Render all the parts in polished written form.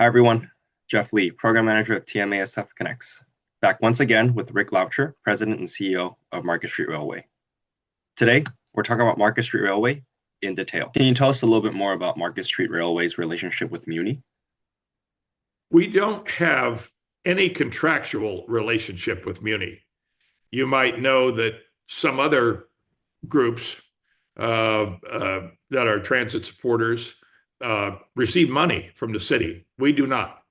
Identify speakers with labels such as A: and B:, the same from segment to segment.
A: Hi, everyone. Jeff Lee, Program Manager of TMA SF Connects, back once again with Rick Loucher, President and CEO of Market Street Railway. Today, we're talking about Market Street Railway in detail. Can you tell us a little bit more about Market Street Railway's relationship with MUNI?
B: We don't have any contractual relationship with MUNI. You might know that some other groups that are transit supporters receive money from the city. We do not.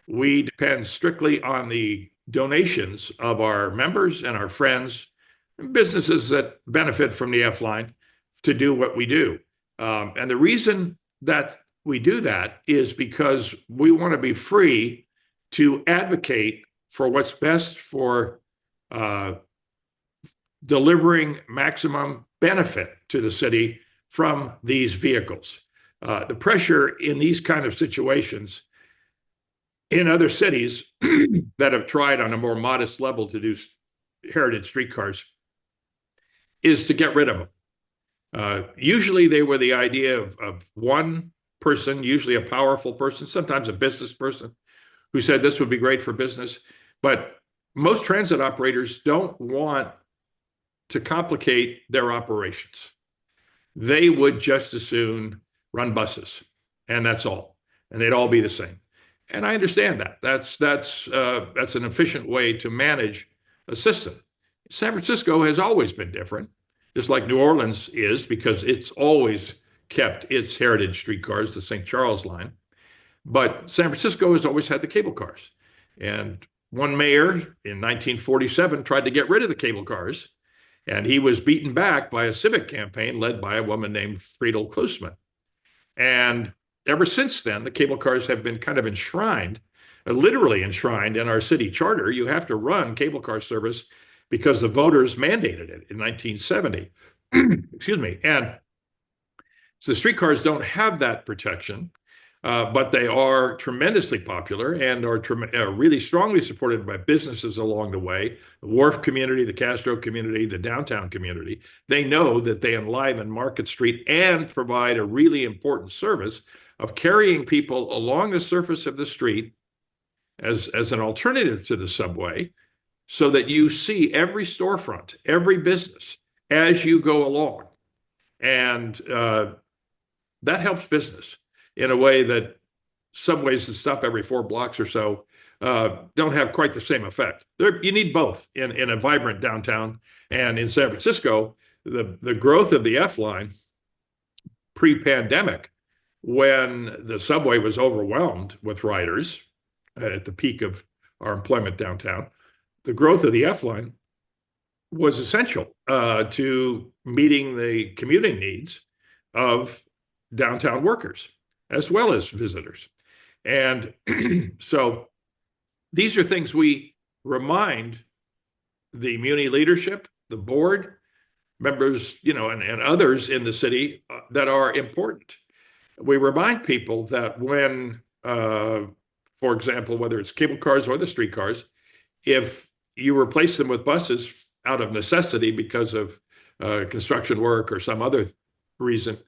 B: We depend strictly on the donations of our members and our friends and businesses that benefit from the F line to do what we do. And the reason that we do that is because we want to be free to advocate for what's best for delivering maximum benefit to the city from these vehicles. The pressure in these kind of situations in other cities that have tried on a more modest level to do heritage streetcars is to get rid of them. Usually they were the idea of one person, usually a powerful person, sometimes a business person, who said this would be great for business. But most transit operators don't want to complicate their operations. They would just as soon run buses, and that's all. And they'd all be the same. And I understand that. That's an efficient way to manage a system. San Francisco has always been different, just like New Orleans is, because it's always kept its heritage streetcars, the St. Charles line. But San Francisco has always had the cable cars. And one mayor in 1947 tried to get rid of the cable cars, and he was beaten back by a civic campaign led by a woman named Friedel Klusman. And ever since then, the cable cars have been kind of enshrined, literally enshrined in our city charter. You have to run cable car service because the voters mandated it in 1970. Excuse me. And so the streetcars don't have that protection, but they are tremendously popular and are really strongly supported by businesses along the way, the Wharf community, the Castro community, the downtown community. They know that they enliven Market Street and provide a really important service of carrying people along the surface of the street as an alternative to the subway, so that you see every storefront, every business as you go along. And that helps business in a way that subways that stop every 4 blocks or so don't have quite the same effect. You need both in a vibrant downtown. And in San Francisco, the growth of the F line pre-pandemic, when the subway was overwhelmed with riders at the peak of our employment downtown, the growth of the F line was essential to meeting the commuting needs of downtown workers as well as visitors. And so these are things we remind the MUNI leadership, the board, members, and others in the city that are important. We remind people that when, for example, whether it's cable cars or the streetcars, if you replace them with buses out of necessity because of construction work or some other reason,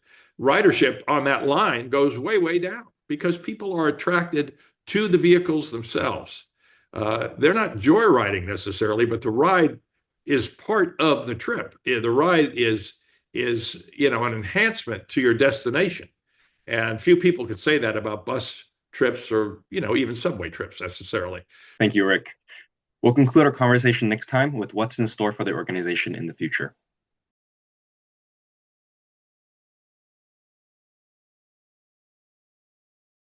B: ridership on that line goes way, way down because people are attracted to the vehicles themselves. They're not joyriding necessarily, but the ride is part of the trip. The ride is an enhancement to your destination. And few people could say that about bus trips or, even subway trips necessarily.
A: Thank you, Rick. We'll conclude our conversation next time with what's in store for the organization in the future.